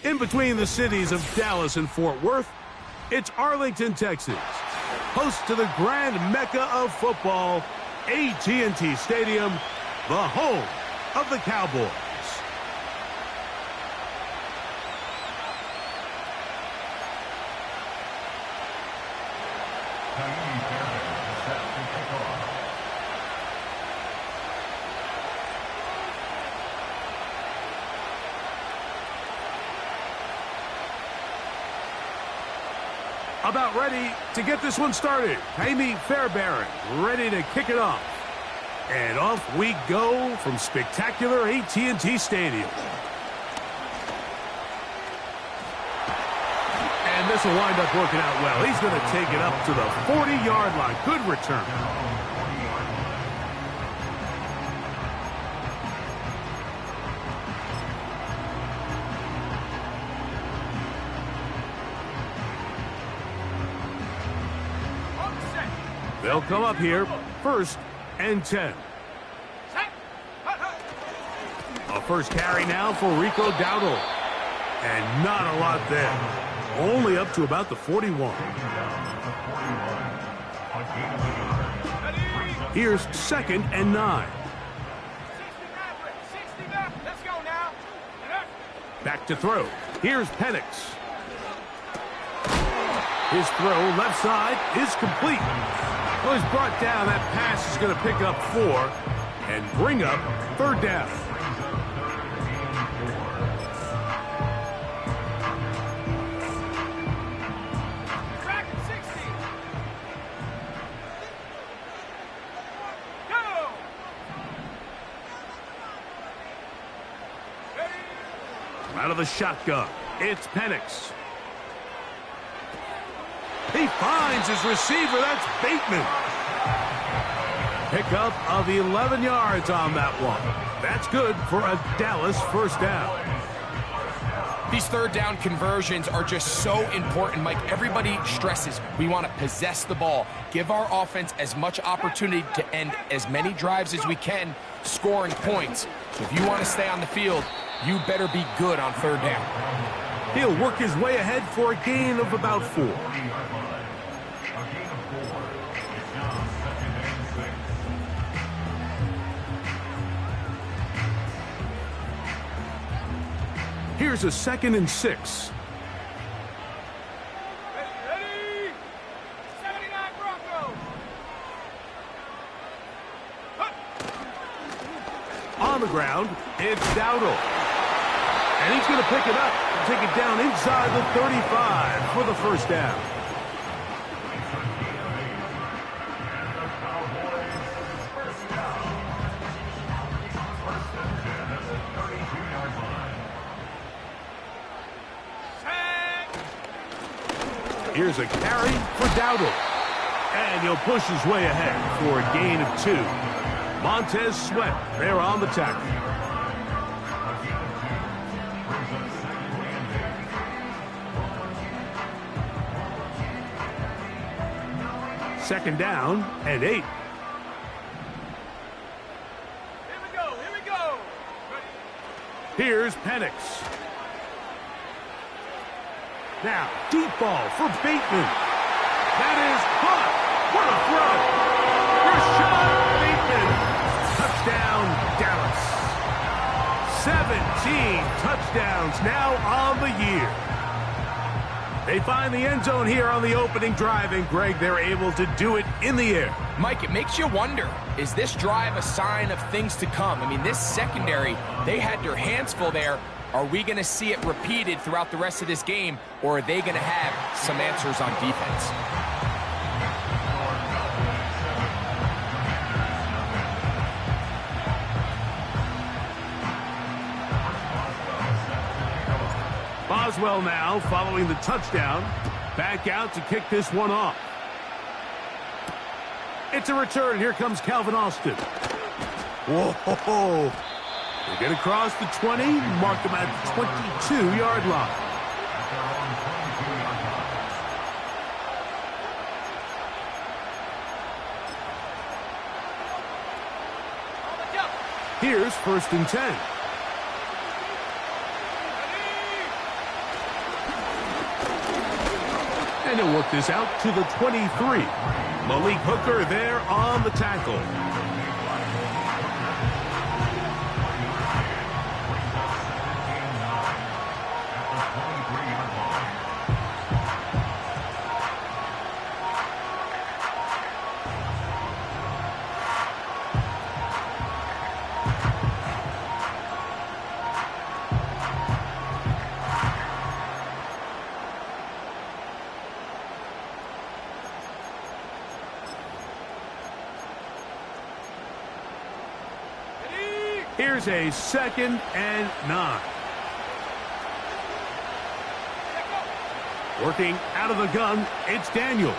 In between the cities of Dallas and Fort Worth, it's Arlington, Texas, host to the grand mecca of football, AT&T Stadium, the home of the Cowboys. About ready to get this one started. Amy Fairbairn ready to kick it off. And off we go from spectacular AT&T Stadium. And this will wind up working out well. He's going to take it up to the 40-yard line. Good return. They'll come up here, 1st and 10. A first carry now for Rico Dowdle. And not a lot there. Only up to about the 41. Here's 2nd and 9. Back to throw. Here's Penix. His throw left side is complete. Well, he's brought down. That pass is going to pick up 4 and bring up 3rd down. Out of the shotgun, it's Penix. He finds his receiver. That's Bateman. Pickup of 11 yards on that one. That's good for a Dallas first down. These 3rd down conversions are just so important, Mike. Everybody stresses we want to possess the ball, give our offense as much opportunity to end as many drives as we can, scoring points. So if you want to stay on the field, you better be good on 3rd down. He'll work his way ahead for a gain of about 4. Here's a 2nd and 6. Ready. 79 Broncos. On the ground, it's Dowdle. And he's going to pick it up and take it down inside the 35 for the first down. Here's a carry for Dowdle. And he'll push his way ahead for a gain of 2. Montez Sweat there on the tackle. Second down and 8. Here we go. Here's Penix. Now, deep ball for Bateman. That is caught. What a throw. Rashad Bateman. Touchdown, Dallas. 17 touchdowns now on the year. They find the end zone here on the opening drive, and Greg, they're able to do it in the air. Mike, it makes you wonder, is this drive a sign of things to come? I mean, this secondary, they had their hands full there. Are we going to see it repeated throughout the rest of this game, or are they going to have some answers on defense? Boswell now following the touchdown. Back out to kick this one off. It's a return. Here comes Calvin Austin. Whoa. They get across the 20, mark them at the 22-yard line. Here's 1st and 10. And he'll work this out to the 23. Malik Hooker there on the tackle. Here's a 2nd and 9. Working out of the gun, it's Daniels.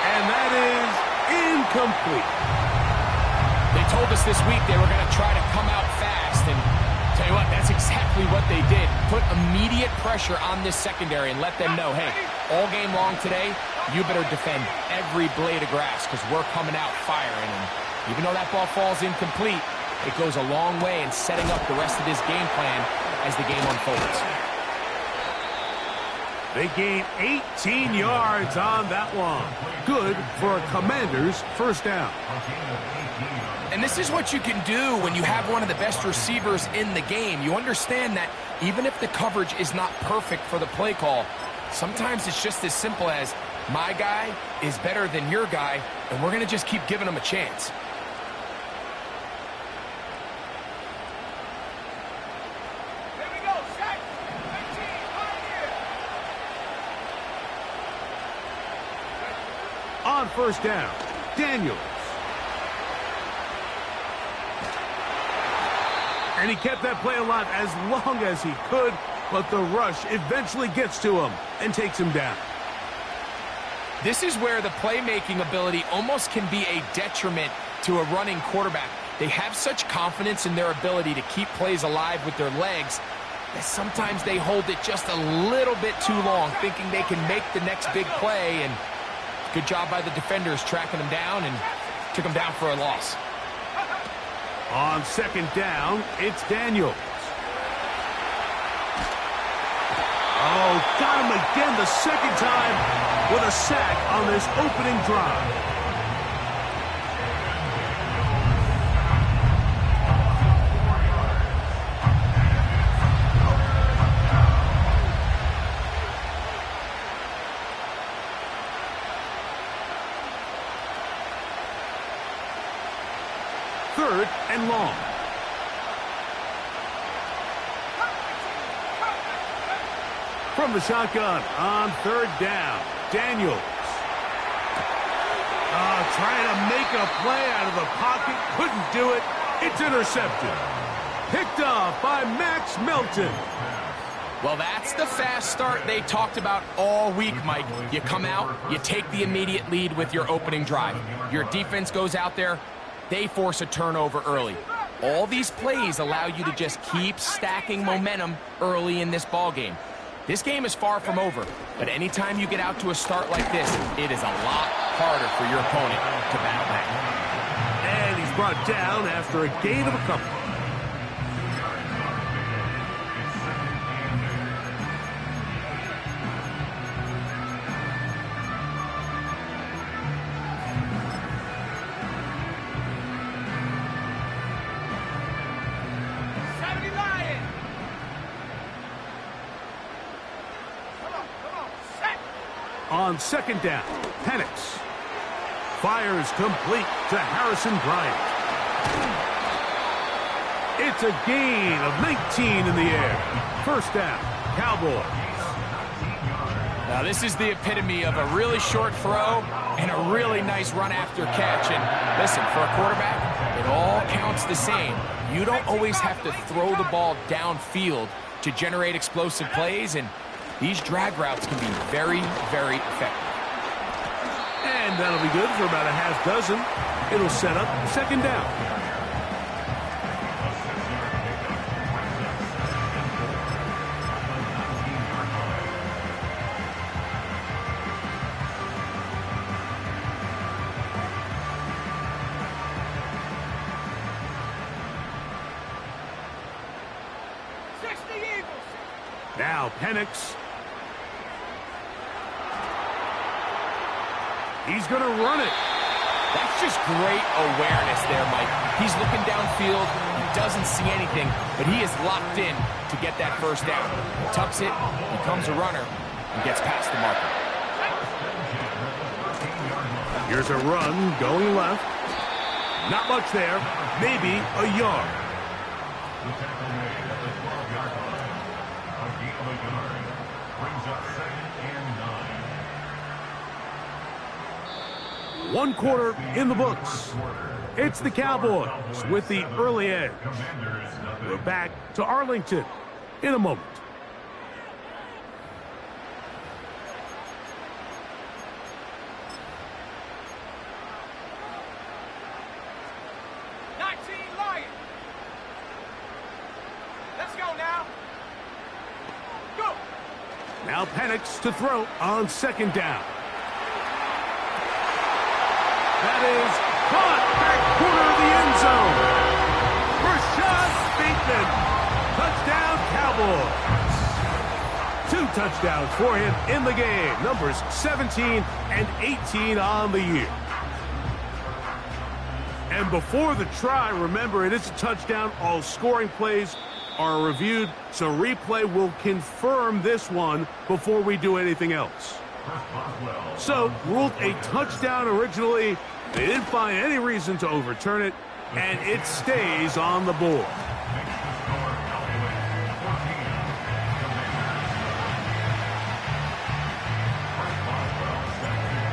And that is incomplete. They told us this week they were going to try to come out fast, and tell you what, that's exactly what they did. Put immediate pressure on this secondary and let them know, hey, all game long today, you better defend every blade of grass because we're coming out firing. And even though that ball falls incomplete, it goes a long way in setting up the rest of this game plan as the game unfolds. They gain 18 yards on that one. Good for a Commanders first down. And this is what you can do when you have one of the best receivers in the game. You understand that even if the coverage is not perfect for the play call, sometimes it's just as simple as my guy is better than your guy, and we're going to just keep giving him a chance. Here we go. Set. 19. Right here. On first down, Daniels. And he kept that play alive as long as he could, but the rush eventually gets to him and takes him down. This is where the playmaking ability almost can be a detriment to a running quarterback. They have such confidence in their ability to keep plays alive with their legs that sometimes they hold it just a little bit too long, thinking they can make the next big play, and good job by the defenders tracking them down and took them down for a loss. On second down, it's Daniels. Oh, got him again the second time with a sack on this opening drive. Third and long. From the shotgun on third down, Daniels. Trying to make a play out of the pocket. Couldn't do it. It's intercepted. Picked off by Max Melton. Well, that's the fast start they talked about all week, Mike. You come out, you take the immediate lead with your opening drive. Your defense goes out there, they force a turnover early. All these plays allow you to just keep stacking momentum early in this ball game. This game is far from over, but anytime you get out to a start like this, it is a lot harder for your opponent to battle back. And he's brought down after a gain of a couple. On second down, Penix fires complete to Harrison Bryant. It's a gain of 19 in the air. First down, Cowboys. Now this is the epitome of a really short throw and a really nice run after catch. And listen, for a quarterback, it all counts the same. You don't always have to throw the ball downfield to generate explosive plays, and these drag routes can be very, very effective. And that'll be good for about a half dozen. It'll set up second down. Now Penix. He's going to run it. That's just great awareness there, Mike. He's looking downfield. He doesn't see anything, but he is locked in to get that first down. He tucks it, becomes a runner, and gets past the marker. Here's a run going left. Not much there. Maybe a yard. The tackle made at the 12-yard line. A gain of a yard brings up 2nd and 9. 1 quarter in the books. It's the Cowboys with the early edge. We're back to Arlington in a moment. Now Penix to throw on 2nd down. That is caught back corner of the end zone. Rashad Bateman. Touchdown, Cowboys. 2 touchdowns for him in the game. Numbers 17 and 18 on the year. And before the try, remember, it is a touchdown. All scoring plays are reviewed, so replay will confirm this one before we do anything else. So, ruled a touchdown originally. They didn't find any reason to overturn it, and it stays on the board.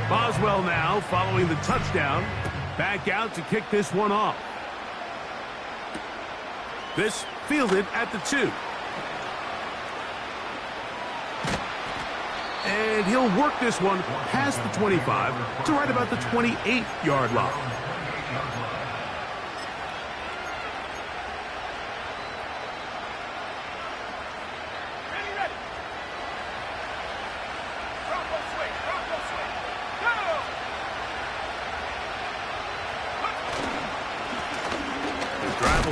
Boswell now, following the touchdown, back out to kick this one off. This fielded at the 2. And he'll work this one past the 25 to right about the 28-yard line.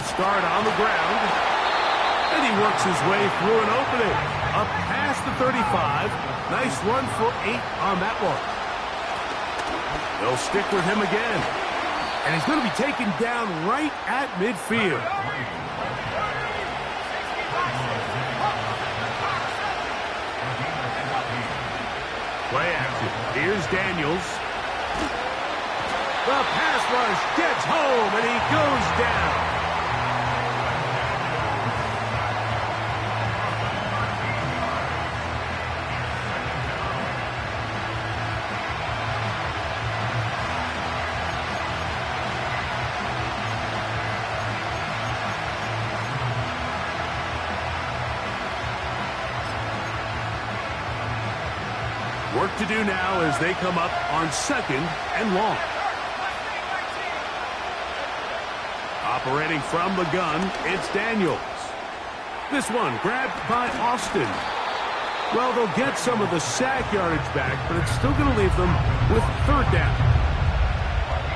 Start on the ground, and he works his way through an opening up past the 35. Nice run for 8 on that one. They'll stick with him again, and he's going to be taken down right at midfield. Play action. Here's Daniels. The pass rush gets home, and he goes down. Work to do now as they come up on 2nd and long. Operating from the gun, it's Daniels. This one grabbed by Austin. Well, they'll get some of the sack yardage back, but it's still going to leave them with 3rd down.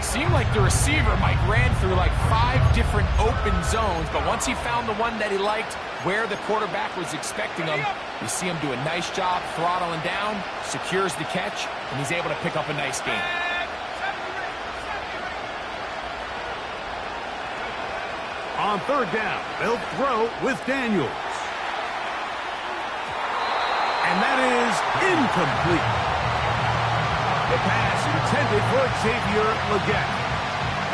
Seemed like the receiver, Mike, ran through like 5 different open zones, but once he found the one that he liked, where the quarterback was expecting him, you see him do a nice job throttling down, secures the catch, and he's able to pick up a nice gain. On 3rd down, they'll throw with Daniels. And that is incomplete. The pass intended for Xavier Legette.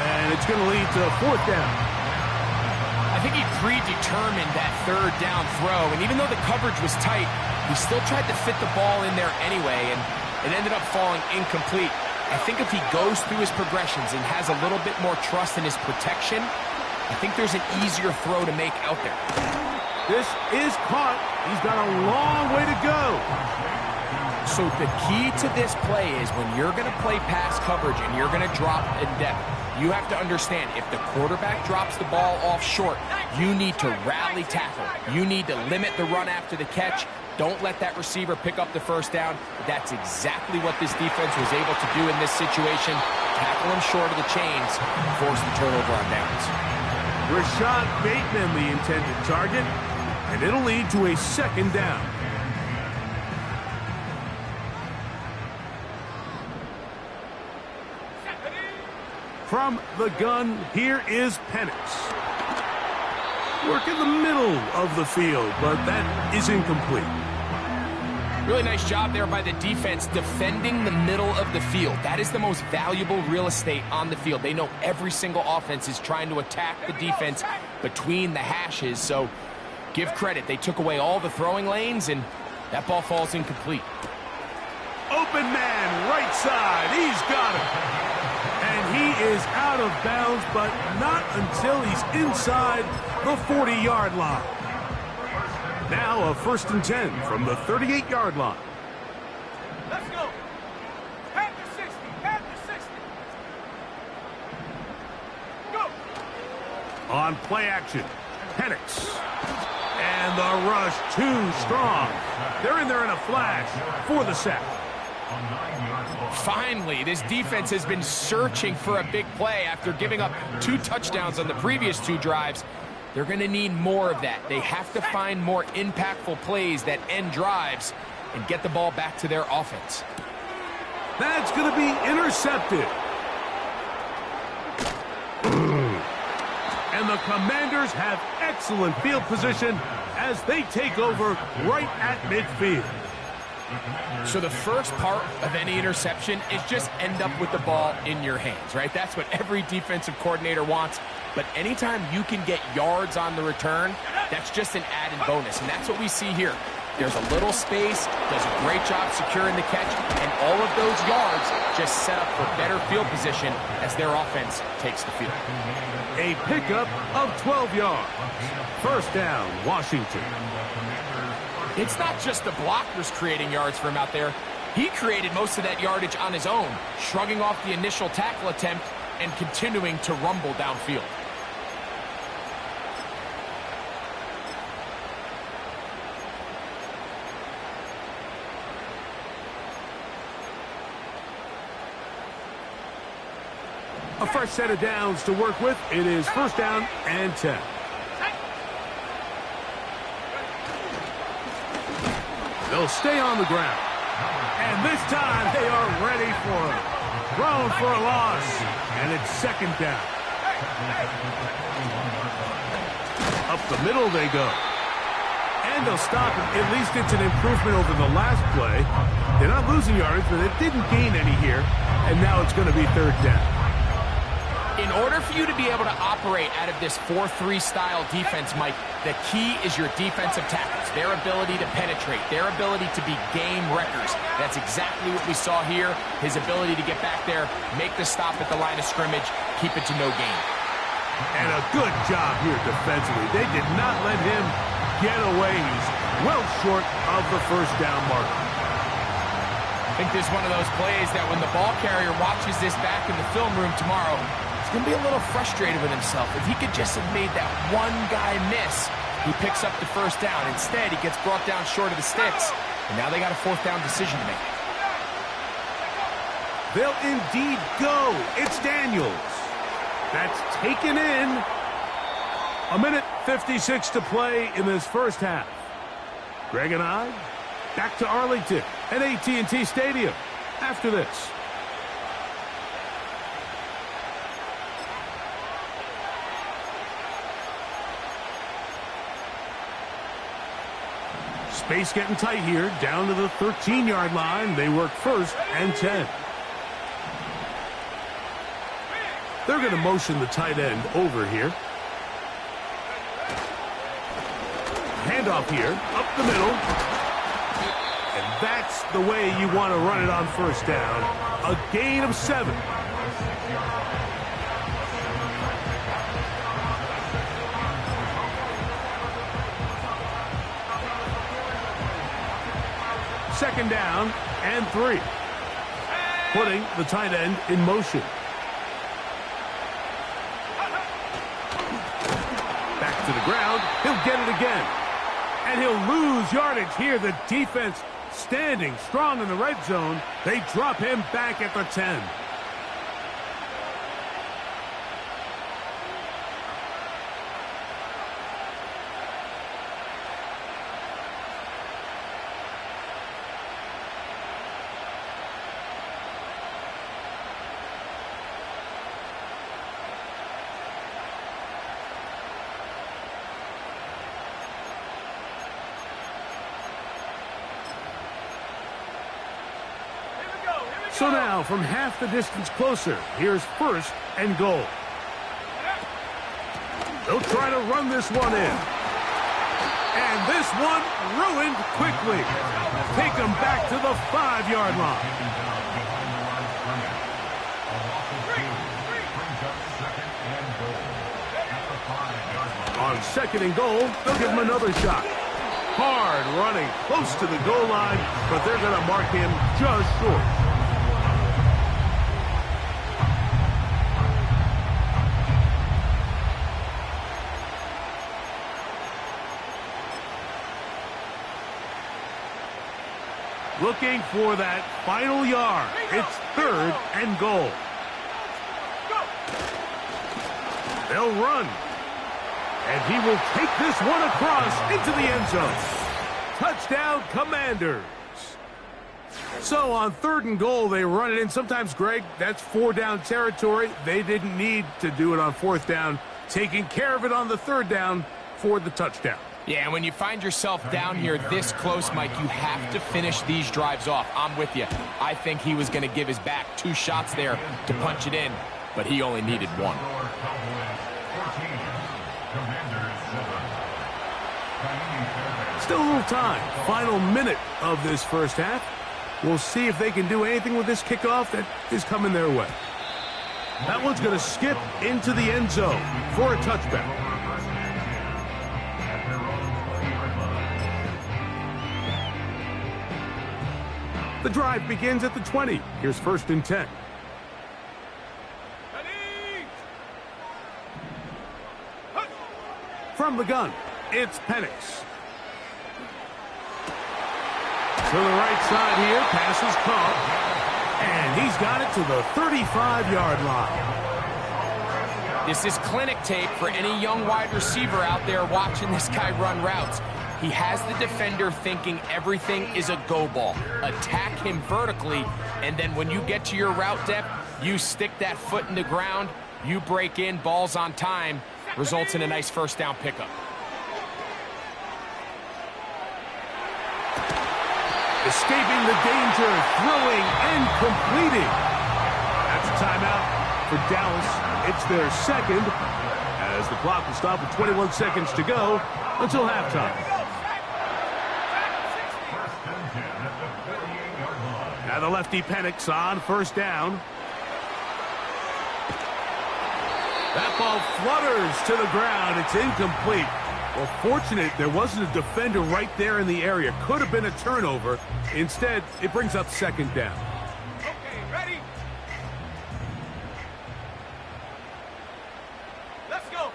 And it's going to lead to 4th down. I think he predetermined that 3rd down throw, and even though the coverage was tight, he still tried to fit the ball in there anyway, and it ended up falling incomplete. I think if he goes through his progressions and has a little bit more trust in his protection, I think there's an easier throw to make out there. This is caught. He's got a long way to go. So the key to this play is when you're going to play pass coverage and you're going to drop in depth, you have to understand if the quarterback drops the ball off short, you need to rally tackle. You need to limit the run after the catch. Don't let that receiver pick up the 1st down. That's exactly what this defense was able to do in this situation. Tackle him short of the chains, force the turnover on downs. Rashad Bateman, the intended target. and it'll lead to a second down. From the gun, here is Penix. Work in the middle of the field, but that is incomplete. Really nice job there by the defense defending the middle of the field. That is the most valuable real estate on the field. They know every single offense is trying to attack the defense between the hashes, so give credit. They took away all the throwing lanes, and that ball falls incomplete. Open man, right side. He's got it. And he is out of bounds, but not until he's inside the 40-yard line. Now a 1st and 10 from the 38-yard line. Let's go. Head to 60. Head to 60. Go. On play action, Penix. And the rush too strong. They're in there in a flash for the sack. Finally, this defense has been searching for a big play after giving up 2 touchdowns on the previous 2 drives. They're going to need more of that. They have to find more impactful plays that end drives and get the ball back to their offense. That's going to be intercepted. And the Commanders have excellent field position as they take over right at midfield. So the first part of any interception is just end up with the ball in your hands, right? That's what every defensive coordinator wants. But anytime you can get yards on the return, that's just an added bonus. And that's what we see here. There's a little space, does a great job securing the catch, and all of those yards just set up for better field position as their offense takes the field. A pickup of 12 yards. 1st down, Washington. It's not just the blockers creating yards for him out there. He created most of that yardage on his own, shrugging off the initial tackle attempt and continuing to rumble downfield. A fresh set of downs to work with. It is 1st down and 10. They'll stay on the ground. And this time they are ready for it. Thrown for a loss. And it's 2nd down. Up the middle they go. And they'll stop it. At least it's an improvement over the last play. They're not losing yardage, but they didn't gain any here. And now it's going to be 3rd down. In order for you to be able to operate out of this 4-3 style defense, Mike, the key is your defensive tackles, their ability to penetrate, their ability to be game wreckers. That's exactly what we saw here, his ability to get back there, make the stop at the line of scrimmage, keep it to no gain. And a good job here defensively. They did not let him get away. He's well short of the 1st down marker. I think this is one of those plays that when the ball carrier watches this back in the film room tomorrow, he's going to be a little frustrated with himself. If he could just have made that one guy miss, he picks up the 1st down. Instead, he gets brought down short of the sticks, and now they got a 4th down decision to make. They'll indeed go. It's Daniels. That's taken in. 1:56 to play in this 1st half. Greg and I back to Arlington at AT&T Stadium after this. Space getting tight here, down to the 13-yard line. They work 1st and 10. They're going to motion the tight end over here. Handoff here, up the middle. And that's the way you want to run it on 1st down. A gain of 7. Second down and 3. Putting the tight end in motion. Back to the ground. He'll get it again. And he'll lose yardage here. The defense standing strong in the red zone. They drop him back at the 10. So now, from half the distance closer, here's 1st and goal. They'll try to run this one in. And this one ruined quickly. Take them back to the 5-yard line. On 2nd and goal, they'll give him another shot. Hard running close to the goal line, but they're going to mark him just short. Looking for that final yard. It's 3rd and goal. They'll run. And he will take this one across into the end zone. Touchdown, Commanders. So on 3rd and goal, they run it in. Sometimes, Greg, that's 4-down territory. They didn't need to do it on 4th down. Taking care of it on the 3rd down for the touchdown. Yeah, and when you find yourself down here this close, Mike, you have to finish these drives off. I'm with you. I think he was going to give his back 2 shots there to punch it in, but he only needed 1. Still a little time. Final minute of this first half. We'll see if they can do anything with this kickoff that is coming their way. That one's going to skip into the end zone for a touchback. The drive begins at the 20. Here's 1st and 10. From the gun, it's Penix. To the right side here, pass is caught. And he's got it to the 35-yard line. This is clinic tape for any young wide receiver out there watching this guy run routes. He has the defender thinking everything is a go ball. Attack him vertically, and then when you get to your route depth, you stick that foot in the ground, you break in, balls on time, results in a nice 1st down pickup. Escaping the danger, throwing and completing. That's a timeout for Dallas. It's their 2nd, as the clock will stop with 21 seconds to go until halftime. Now the lefty Penix on 1st down. That ball flutters to the ground. It's incomplete. Well, fortunate there wasn't a defender right there in the area. Could have been a turnover. Instead, it brings up 2nd down. Okay, ready? Let's go.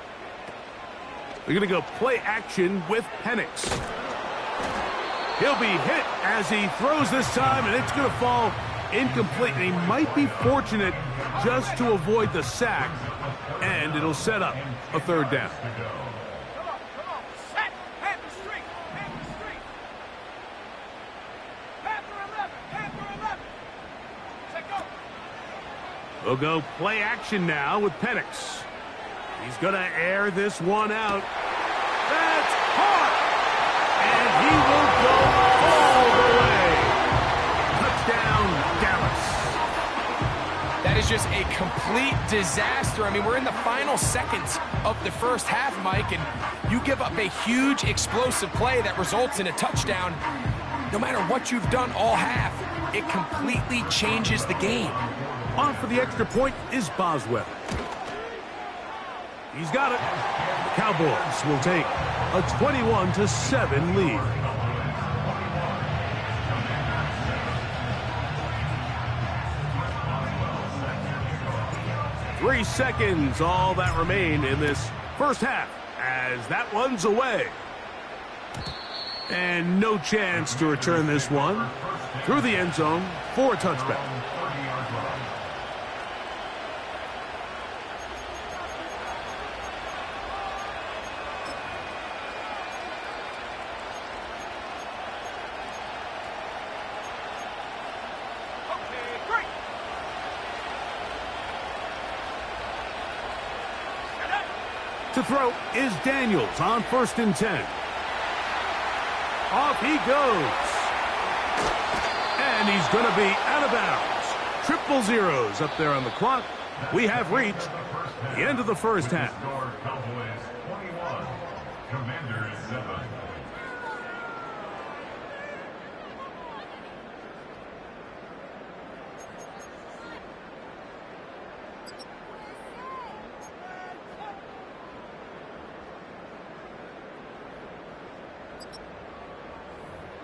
They're going to go play action with Penix. He'll be hit as he throws this time, and it's going to fall incomplete. And he might be fortunate just to avoid the sack, and it'll set up a 3rd down. Come on. Set. Panther streak. Panther 11. Set, go. We'll go play action now with Penix. He's going to air this one out. That's caught! And he will go all the way. Touchdown, Dallas. That is just a complete disaster. I mean, we're in the final seconds of the 1st half, Mike, and you give up a huge explosive play that results in a touchdown. No matter what you've done all half, it completely changes the game. On for the extra point is Boswell. He's got it. The Cowboys will take a 21-7 lead. Three seconds, all that remain in this first half, as that one's away. And no chance to return this one through the end zone for a touchback. To throw is Daniels on 1st and 10. Off he goes. And he's going to be out of bounds. triple zeros up there on the clock. We have reached the end of the first half. Cowboys 21, Commanders 7.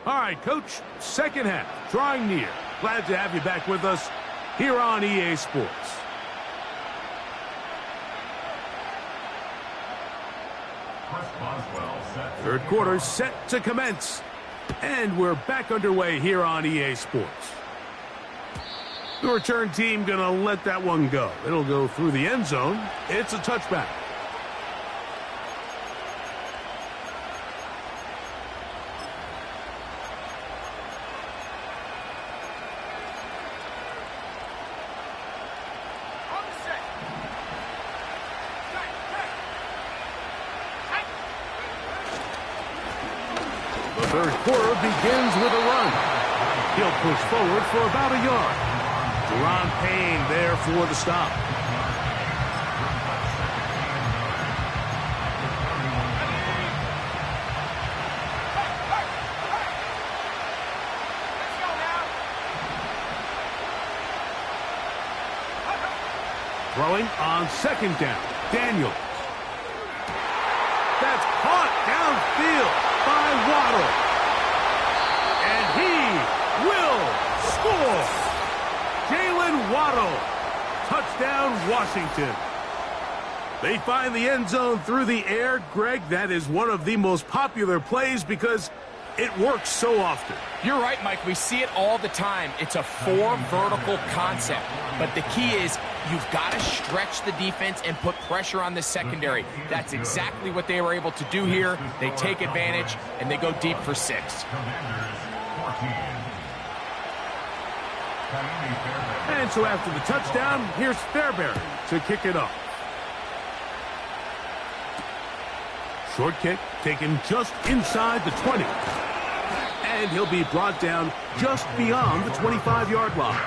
All right, Coach, second half, drawing near. Glad to have you back with us here on EA Sports. Third quarter set to commence. And we're back underway here on EA Sports. The return team going to let that one go. It'll go through the end zone. It's a touchback. Third quarter begins with a run. He'll push forward for about a yard. Deron Payne there for the stop. Throwing on second down. Daniels. That's caught downfield by Waddle. And he will score. Jalen Waddle. Touchdown, Washington. They find the end zone through the air. Greg, that is one of the most popular plays because it works so often. You're right, Mike. We see it all the time. It's a four vertical concept. But the key is you've got to stretch the defense and put pressure on the secondary. That's exactly what they were able to do here. They take advantage, and they go deep for 6. And so after the touchdown, here's Fairbairn to kick it off. Short kick taken just inside the 20. And he'll be brought down just beyond the 25-yard line.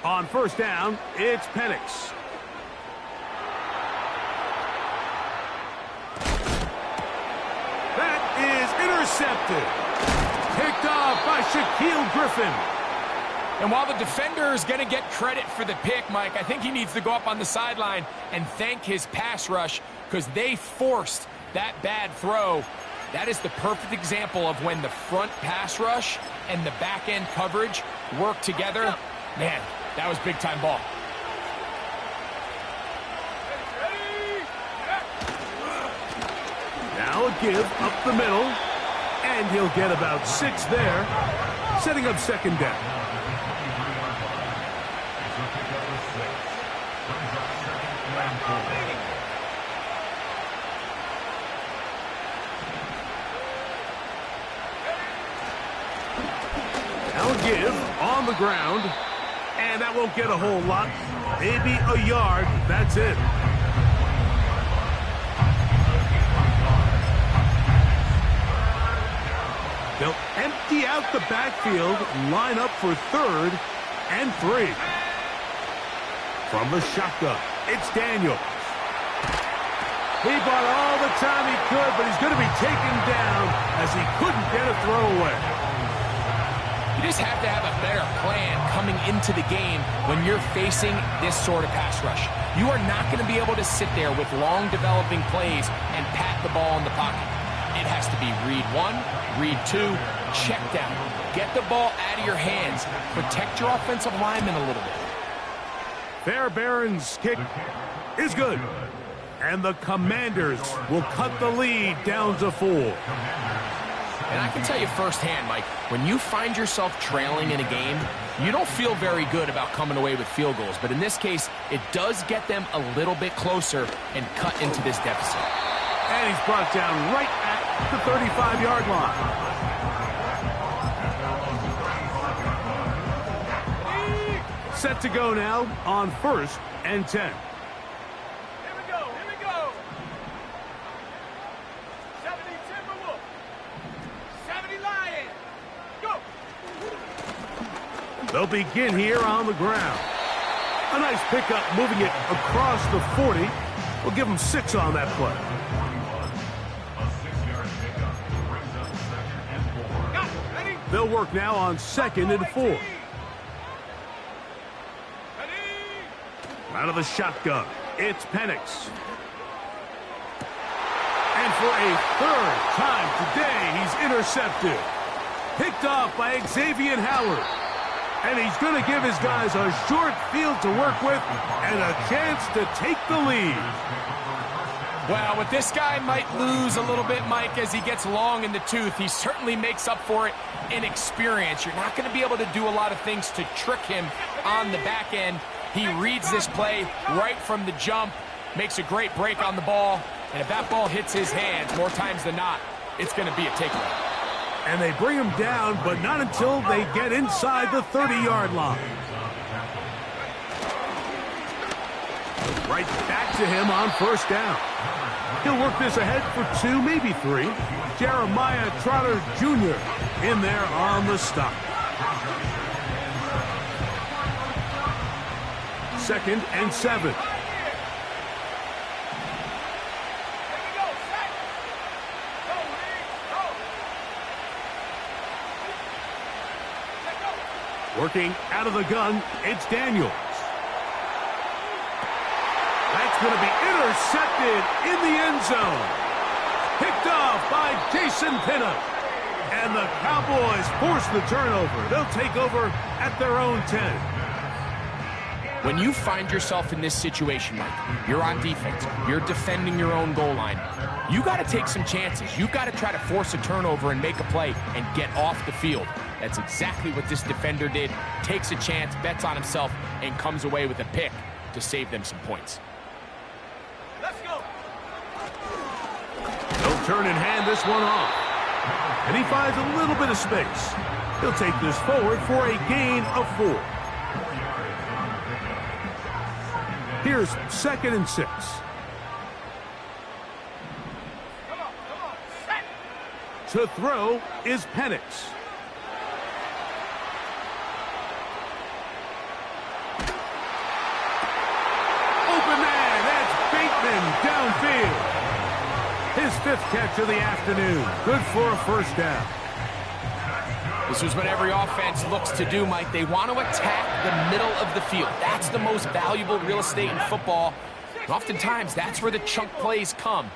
On first down, it's Penix. That is intercepted. Picked off by Shaquille Griffin. And while the defender is going to get credit for the pick, Mike, I think he needs to go up on the sideline and thank his pass rush because they forced that bad throw. That is the perfect example of when the front pass rush and the back end coverage work together. Man, that was big-time ball. Now a give up the middle, and he'll get about 6 there, setting up second down. Now a give on the ground. And that won't get a whole lot. Maybe a yard. That's it. They'll empty out the backfield, line up for 3rd and 3. From the shotgun, it's Daniels. He bought all the time he could, but he's going to be taken down as he couldn't get a throw away. You just have to have a better plan coming into the game when you're facing this sort of pass rush. You are not going to be able to sit there with long developing plays and pat the ball in the pocket. It has to be read 1, read 2, check down. Get the ball out of your hands. Protect your offensive lineman a little bit. Fairbairn's kick is good. And the Commanders will cut the lead down to 4. And I can tell you firsthand, Mike, when you find yourself trailing in a game, you don't feel very good about coming away with field goals. But in this case, it does get them a little bit closer and cut into this deficit. And he's brought down right at the 35-yard line. Set to go now on 1st and 10. Here we go. They'll begin here on the ground. A nice pickup moving it across the 40. We'll give them 6 on that play. They'll work now on 2nd and 4. Out of the shotgun, it's Penix. And for a 3rd time today, he's intercepted. Picked off by Xavier Howard. And he's going to give his guys a short field to work with and a chance to take the lead. Well, what this guy might lose a little bit, Mike, as he gets long in the tooth, he certainly makes up for it in experience. You're not going to be able to do a lot of things to trick him on the back end. He reads this play right from the jump, makes a great break on the ball, and if that ball hits his hands more times than not, it's going to be a takeaway. And they bring him down, but not until they get inside the 30-yard line. Right back to him on 1st down. He'll work this ahead for 2, maybe 3. Jeremiah Trotter Jr. in there on the stop. 2nd and 7. Working out of the gun, it's Daniels. That's going to be intercepted in the end zone. Picked off by Jason Pinnock. And the Cowboys force the turnover. They'll take over at their own 10. When you find yourself in this situation, Mike, you're on defense, you're defending your own goal line, you got to take some chances. You've got to try to force a turnover and make a play and get off the field. That's exactly what this defender did. Takes a chance, bets on himself, and comes away with a pick to save them some points. Let's go. They'll turn and hand this one off. And he finds a little bit of space. He'll take this forward for a gain of 4. Here's 2nd and 6. To throw is Penix. Open man, that's Bateman downfield. His 5th catch of the afternoon. Good for a 1st down. This is what every offense looks to do, Mike. They want to attack the middle of the field. That's the most valuable real estate in football. And oftentimes, that's where the chunk plays come.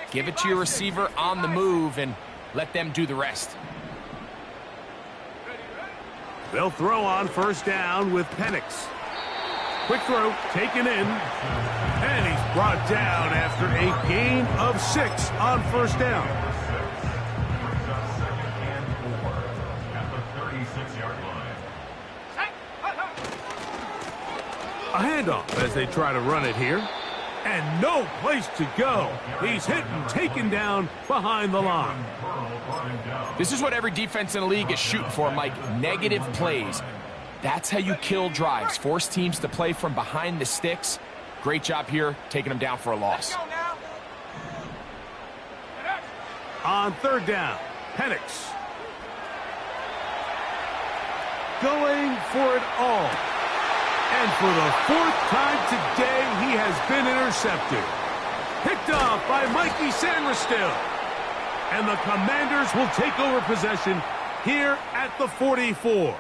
Give it to your receiver on the move and let them do the rest. They'll throw on 1st down with Penix. Quick throw, taken in. And he's brought down after a gain of 6 on 1st down. A handoff as they try to run it here. And no place to go. He's hit and taken down behind the line. This is what every defense in the league is shooting for, Mike. Negative plays. That's how you kill drives. Force teams to play from behind the sticks. Great job here, taking them down for a loss. On 3rd down, Penix. Going for it all. And for the 4th time today, he has been intercepted. Picked off by Mikey Sandristil. And the Commanders will take over possession here at the 44.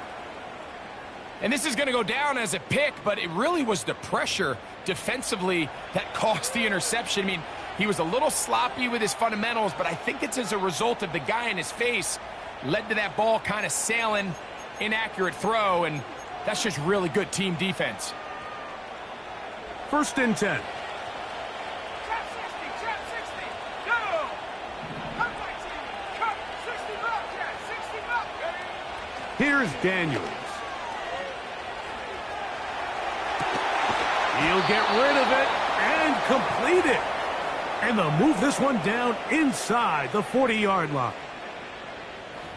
And this is going to go down as a pick, but it really was the pressure defensively that caused the interception. I mean, he was a little sloppy with his fundamentals, but I think it's as a result of the guy in his face led to that ball kind of sailing, inaccurate throw, and that's just really good team defense. 1st and 10. Trap 60, trap 60. Go. Cut my team. Cut 60 Bobcat, 60 Bobcat. Here's Daniels. He'll get rid of it and complete it. And they'll move this one down inside the 40-yard line.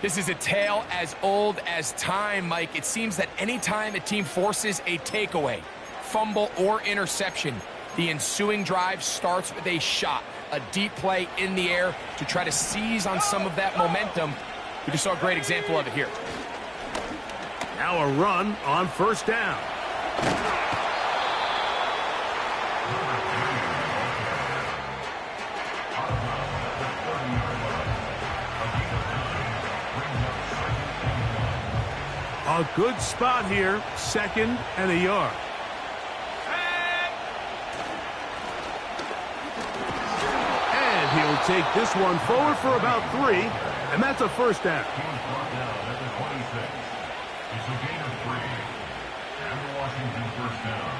This is a tale as old as time, Mike. It seems that anytime a team forces a takeaway, fumble, or interception, the ensuing drive starts with a shot, a deep play in the air to try to seize on some of that momentum. We just saw a great example of it here. Now a run on first down. A good spot here, 2nd and a yard. And he'll take this one forward for about 3, and that's a first down. He was brought down at the 26. It's a gain of 3. And the Washington first down.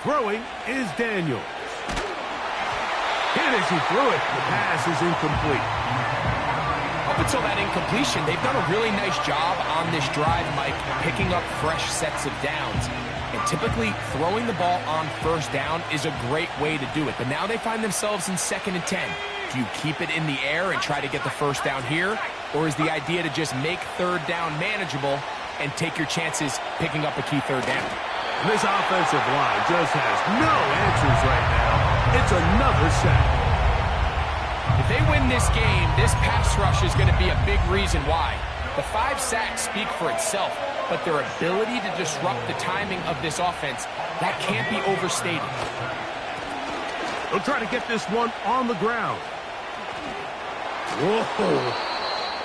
Throwing is Daniels. Hit as he threw it. The pass is incomplete. Up until that incompletion, they've done a really nice job on this drive, Mike, picking up fresh sets of downs. And typically, throwing the ball on first down is a great way to do it. But now they find themselves in 2nd and 10. Do you keep it in the air and try to get the first down here? Or is the idea to just make 3rd down manageable and take your chances picking up a key 3rd down? This offensive line just has no answers right now. It's another sack. If they win this game, this pass rush is going to be a big reason why. The 5 sacks speak for itself, but their ability to disrupt the timing of this offense, that can't be overstated. They'll try to get this one on the ground. Whoa.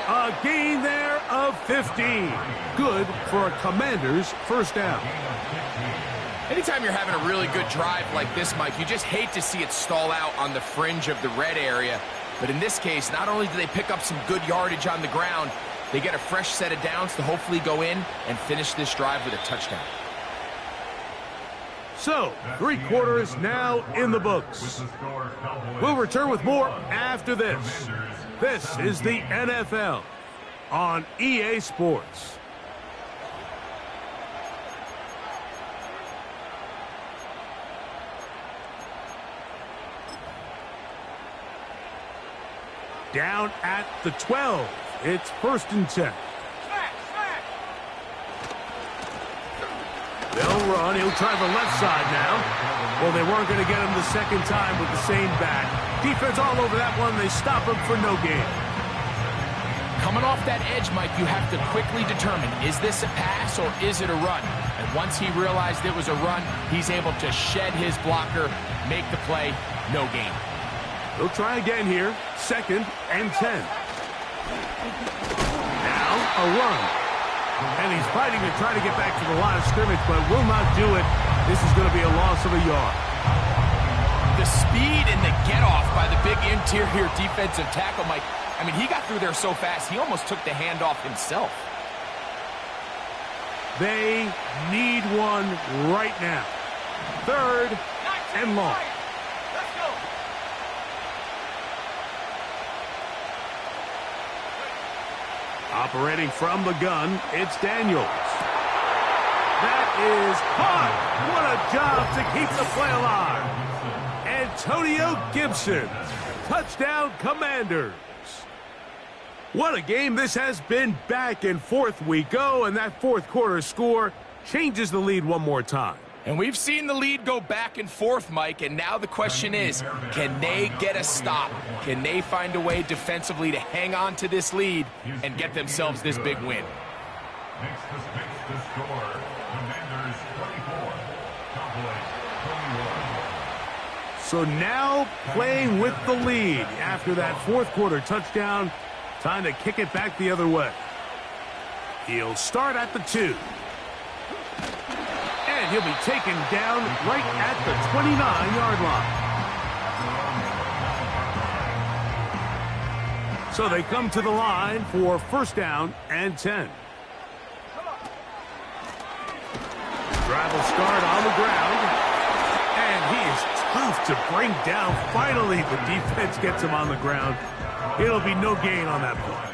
A gain there of 15. Good for a Commander's first down. Anytime you're having a really good drive like this, Mike, you just hate to see it stall out on the fringe of the red area. But in this case, not only do they pick up some good yardage on the ground, they get a fresh set of downs to hopefully go in and finish this drive with a touchdown. So, 3 quarters now in the books. We'll return with more after this. This is the NFL on EA Sports. Down at the 12. It's 1st and 10. They'll run. He'll try the left side now. Well, they weren't going to get him the 2nd time with the same back. Defense all over that one. They stop him for no gain. Coming off that edge, Mike, you have to quickly determine, is this a pass or is it a run? And once he realized it was a run, he's able to shed his blocker, make the play, no gain. They'll try again here. 2nd and 10. Now a run. And he's fighting to try to get back to the line of scrimmage, but will not do it. This is going to be a loss of a yard. The speed and the get-off by the big interior defensive tackle, Mike. I mean, he got through there so fast, he almost took the handoff himself. They need one right now. 3rd and long. Operating from the gun, it's Daniels. That is caught. What a job to keep the play alive. Antonio Gibson. Touchdown, Commanders. What a game this has been. Back and forth we go, and that 4th quarter score changes the lead one more time. And we've seen the lead go back and forth, Mike, and now the question is, can they get a stop? Can they find a way defensively to hang on to this lead and get themselves this big win? Next to score, Commanders 24, Cowboys 21. So now playing with the lead after that 4th quarter touchdown. Time to kick it back the other way. He'll start at the 2. And he'll be taken down right at the 29-yard line. So they come to the line for 1st down and 10. Drive will start on the ground. And he is tough to bring down. Finally, the defense gets him on the ground. It'll be no gain on that play.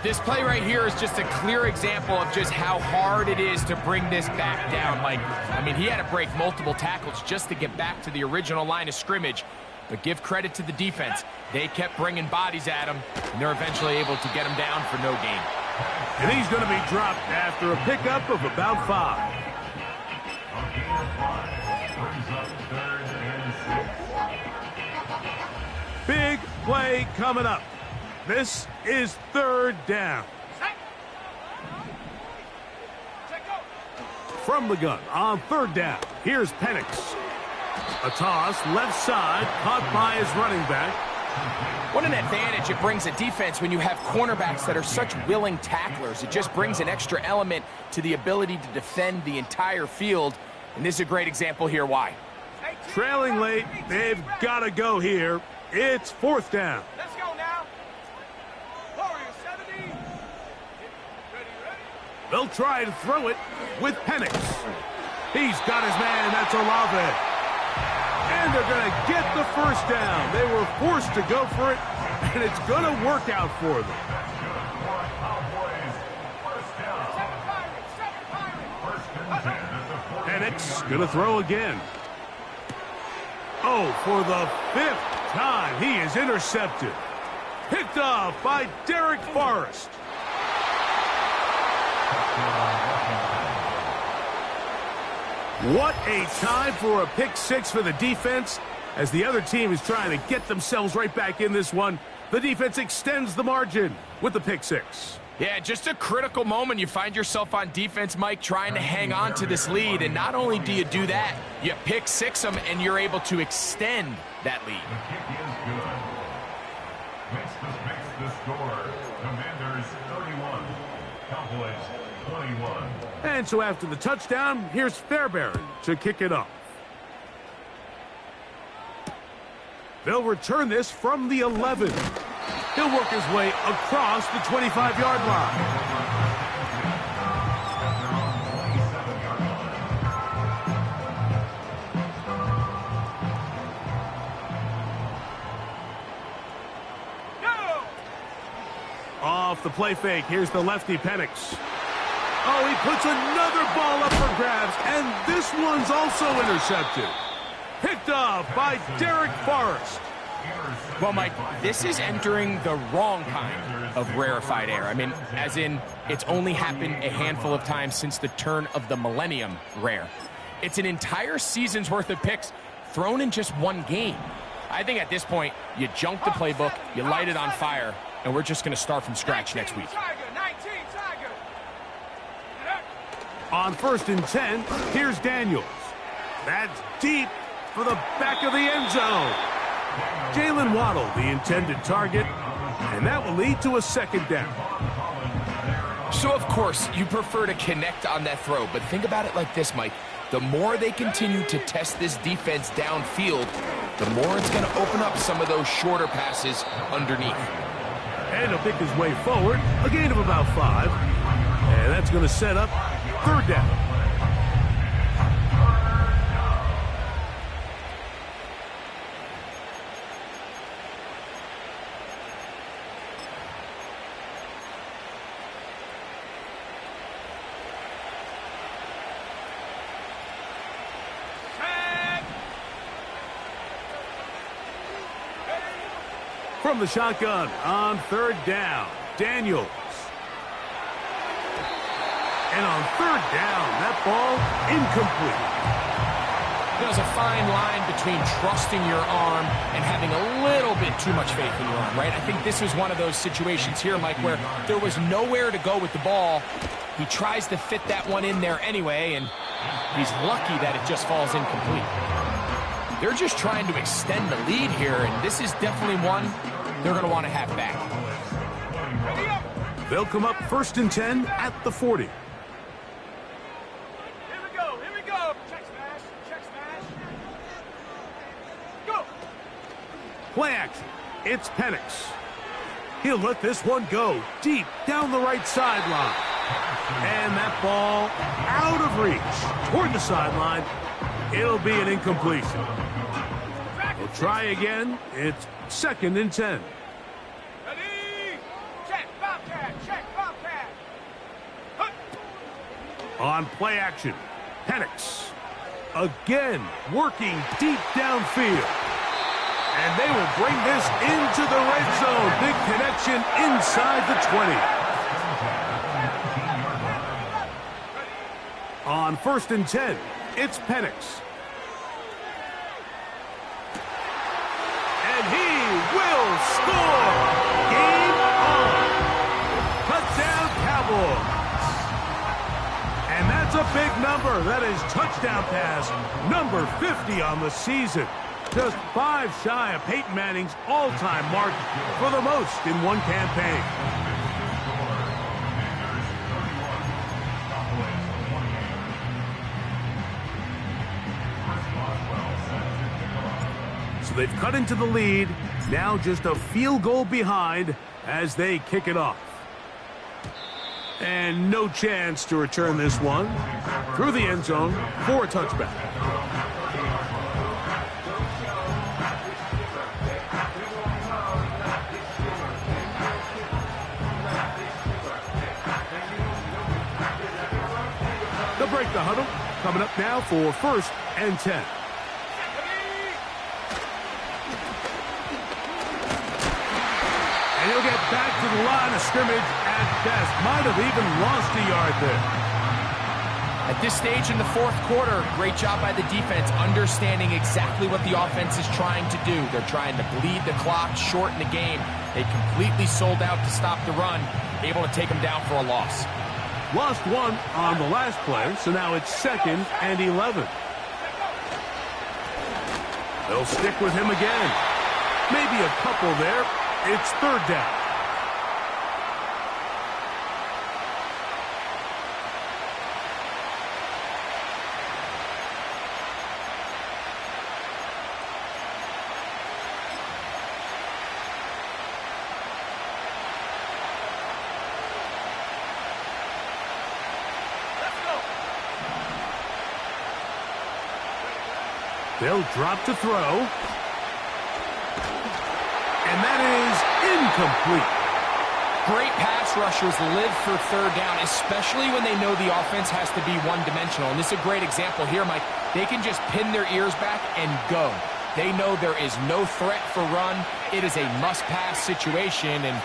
This play right here is just a clear example of just how hard it is to bring this back down, Mike. I mean, he had to break multiple tackles just to get back to the original line of scrimmage. But give credit to the defense. They kept bringing bodies at him, and they're eventually able to get him down for no gain. And he's going to be dropped after a pickup of about 5. Big play coming up. This is 3rd down. From the gun on 3rd down, here's Penix. A toss, left side, caught by his running back. What an advantage it brings a defense when you have cornerbacks that are such willing tacklers. It just brings an extra element to the ability to defend the entire field. And this is a great example here why. Trailing late, they've got to go here. It's 4th down. Let's go now. Warrior 70. Ready. They'll try to throw it with Penix. He's got his man, that's Olave. And they're going to get the 1st down. They were forced to go for it, and it's going to work out for them. Penix going to throw again. Oh, for the 5th time, he is intercepted. Picked off by Derek Forrest. What a time for a pick 6 for the defense. As the other team is trying to get themselves right back in this one, the defense extends the margin with the pick 6. Yeah, just a critical moment. You find yourself on defense, Mike, trying to hang on to this lead. And not only do you do that, you pick 6 them, and you're able to extend that lead. Makes the score. Commanders 31. Cowboys 21. And so after the touchdown, here's Fairbairn to kick it off. They'll return this from the 11. He'll work his way across the 25-yard line. Go! Off the play fake, here's the lefty Penix. Oh, he puts another ball up for grabs, and this one's also intercepted. Picked off by Derek Forrest. Well, Mike, this is entering the wrong kind of rarefied air. I mean, as in, it's only happened a handful of times since the turn of the millennium rare. It's an entire season's worth of picks thrown in just one game. I think at this point, you junk the playbook, you light it on fire, and we're just going to start from scratch next week. On 1st and 10, here's Daniels. That's deep for the back of the end zone. Jalen Waddle, the intended target, and that will lead to a 2nd down. So, of course, you prefer to connect on that throw, but think about it like this, Mike. The more they continue to test this defense downfield, the more it's going to open up some of those shorter passes underneath. And he'll pick his way forward, a gain of about 5. And that's going to set up 3rd down. From the shotgun on 3rd down, Daniels. And on 3rd down, that ball incomplete. There's a fine line between trusting your arm and having a little bit too much faith in your arm, right? I think this was one of those situations here, Mike, where there was nowhere to go with the ball. He tries to fit that one in there anyway, and he's lucky that it just falls incomplete. They're just trying to extend the lead here, and this is definitely one they're going to want to have back. They'll come up 1st and 10 at the 40. Here we go, here we go. Check smash. Go! Play action. It's Penix. He'll let this one go deep down the right sideline. And that ball out of reach toward the sideline. It'll be an incompletion. We'll try again. It's 2nd and 10. Ready? Check, Bobcat, check. On play action, Penix. Again, working deep downfield. And they will bring this into the red zone. Big connection inside the 20. On 1st and 10, it's Penix. And he will score. Game on. Touchdown Cowboys. And that's a big number. That is touchdown pass number 50 on the season. Just 5 shy of Peyton Manning's all-time mark for the most in one campaign. So they've cut into the lead. Now just a field goal behind as they kick it off. And no chance to return this one through the end zone for a touchback. They'll break the huddle. Coming up now for 1st and 10. And he'll get back to the line of scrimmage at best. Might have even lost a yard there. At this stage in the 4th quarter, great job by the defense, understanding exactly what the offense is trying to do. They're trying to bleed the clock, shorten the game. They completely sold out to stop the run, able to take them down for a loss. Lost one on the last play, so now it's 2nd and 11. They'll stick with him again. Maybe a couple there. It's 3rd down. They'll drop to throw. And that is incomplete. Great pass rushers live for 3rd down, especially when they know the offense has to be one-dimensional. And this is a great example here, Mike. They can just pin their ears back and go. They know there is no threat for run. It is a must-pass situation. And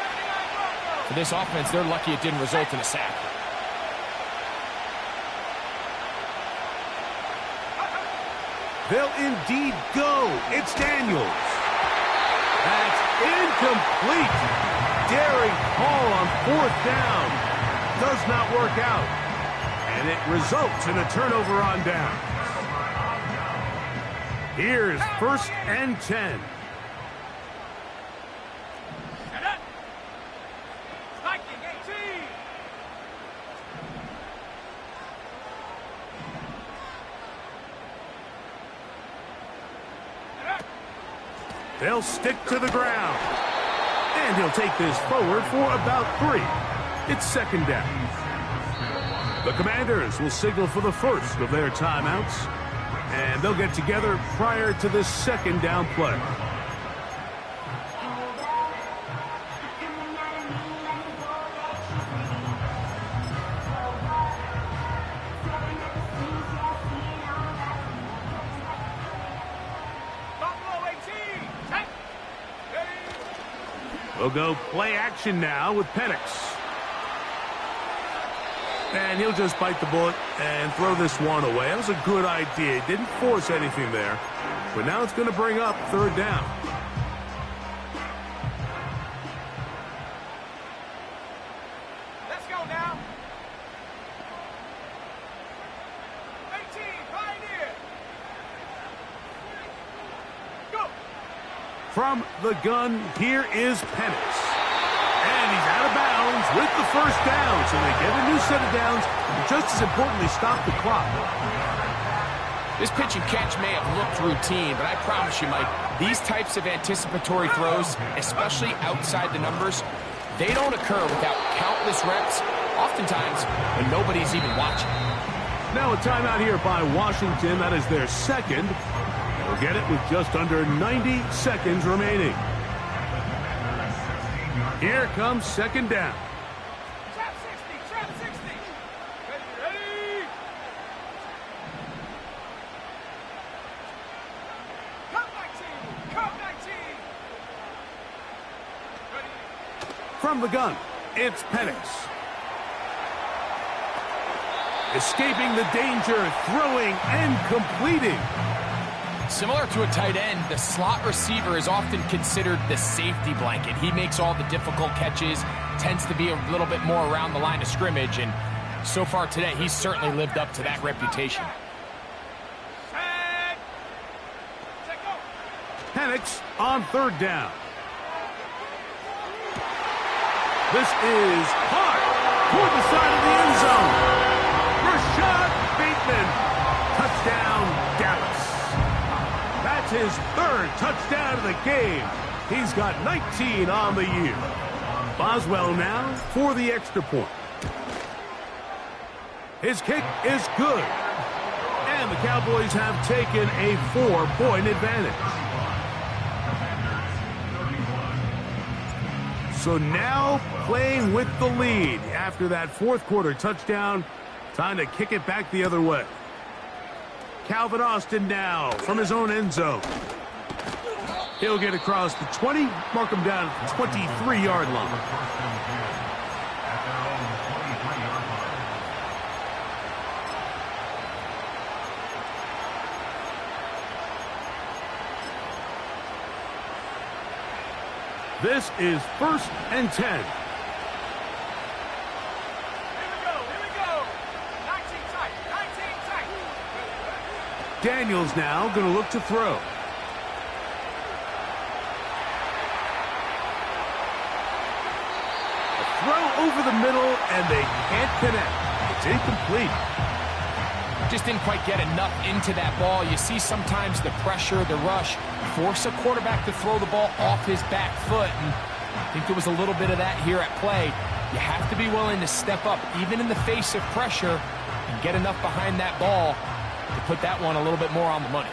for this offense, they're lucky it didn't result in a sack. They'll indeed go. It's Daniels. That's incomplete. Daring call on 4th down. Does not work out. And it results in a turnover on down. Here's 1st and 10. They'll stick to the ground. And he'll take this forward for about 3. It's 2nd down. The Commanders will signal for the first of their timeouts. And they'll get together prior to the 2nd down play. We'll go play action now with Penix. And he'll just bite the bullet and throw this one away. That was a good idea. He didn't force anything there. But now it's going to bring up 3rd down. Let's go now. 18, Pioneer. Go. From the gun, here is Penix. And he's out of bounds with the 1st down. So they get a new set of downs. And just as importantly, stop the clock. This pitch and catch may have looked routine, but I promise you, Mike, these types of anticipatory throws, especially outside the numbers, they don't occur without countless reps, oftentimes when nobody's even watching. Now a timeout here by Washington. That is their 2nd. They'll get it with just under 90 seconds remaining. Here comes 2nd down. Trap 60, trap 60. Ready, ready. From the gun, it's Penix. Escaping the danger, throwing and completing. Similar to a tight end, the slot receiver is often considered the safety blanket. He makes all the difficult catches, tends to be a little bit more around the line of scrimmage, and so far today, he's certainly lived up to that reputation. Penix on third down. This is hard toward the side of the end zone. Rashad Bateman. Touchdown, Dallas. That's his third touchdown of the game. He's got 19 on the year. Boswell now for the extra point. His kick is good. And the Cowboys have taken a 4-point advantage. So now playing with the lead after that fourth quarter touchdown. Time to kick it back the other way. Calvin Austin now from his own end zone. He'll get across the 20, mark him down at the 23-yard line. This is 1st and 10. Here we go. 19 tight. Daniels now going to look to throw. A throw over the middle, and they can't connect. It's incomplete. Just didn't quite get enough into that ball. You see sometimes the pressure, the rush, force a quarterback to throw the ball off his back foot. And I think there was a little bit of that here at play. You have to be willing to step up, even in the face of pressure, and get enough behind that ball to put that one a little bit more on the money.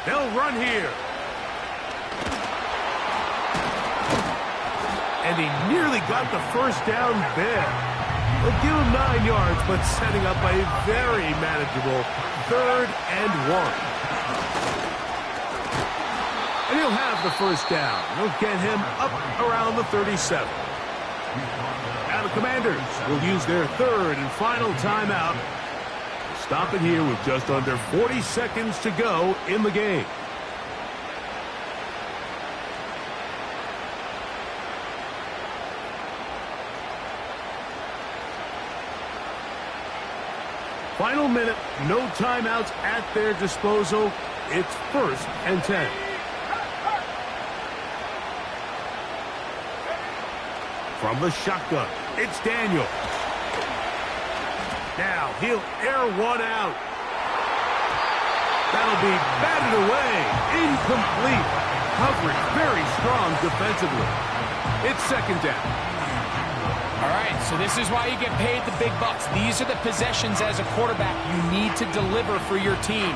They'll run here. And he nearly got the first down there. They'll give him 9 yards, but setting up a very manageable 3rd and 1. And he'll have the first down. They'll get him up around the 37. Now the Commanders will use their 3rd and final timeout. Stop it here with just under 40 seconds to go in the game. Final minute, no timeouts at their disposal. It's 1st and 10. From the shotgun, it's Daniel. Now he'll air one out. That'll be batted away. Incomplete. Coverage very strong defensively. It's 2nd down. All right, so this is why you get paid the big bucks. These are the possessions as a quarterback you need to deliver for your team.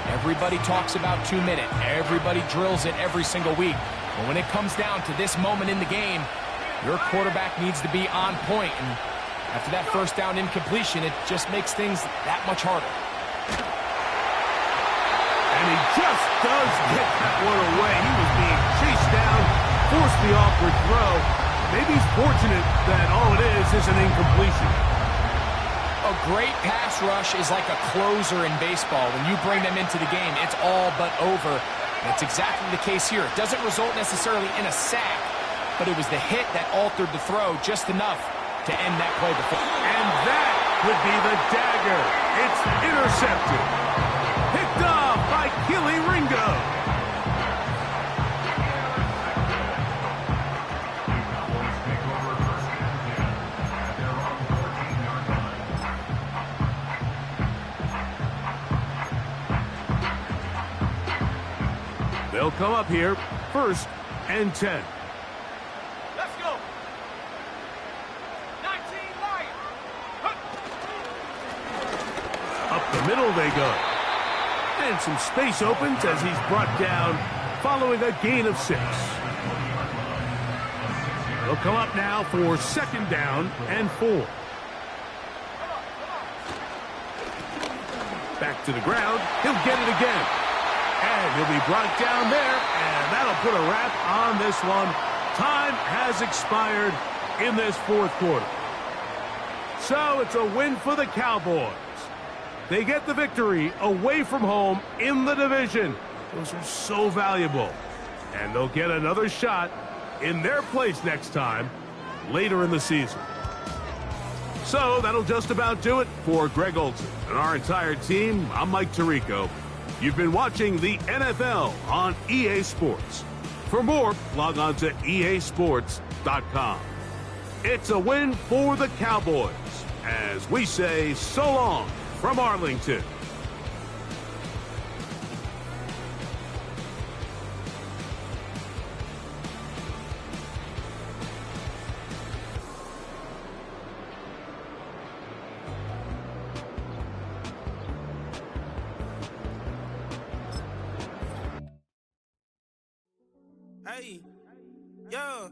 Everybody talks about 2-minute. Everybody drills it every single week. But when it comes down to this moment in the game, your quarterback needs to be on point. And after that first down incompletion, it just makes things that much harder. And he just does get that one away. He was being chased down, forced the awkward throw. Maybe he's fortunate that all it is an incompletion. A great pass rush is like a closer in baseball. When you bring them into the game, it's all but over. That's exactly the case here. It doesn't result necessarily in a sack, but it was the hit that altered the throw just enough to end that play before. And that would be the dagger. It's intercepted. Picked off by Keely Ringo. They'll come up here, 1st and 10. Let's go. 19 Lions. Up the middle they go. And some space opens as he's brought down following a gain of 6. They'll come up now for 2nd down and 4. Back to the ground. He'll get it again. And he'll be brought down there, and that'll put a wrap on this one. Time has expired in this fourth quarter. So it's a win for the Cowboys. They get the victory away from home in the division. Those are so valuable. And they'll get another shot in their place next time later in the season. So that'll just about do it for Greg Olson and our entire team. I'm Mike Tirico. You've been watching the NFL on EA Sports. For more, log on to easports.com. It's a win for the Cowboys as we say so long from Arlington. Hey, yo,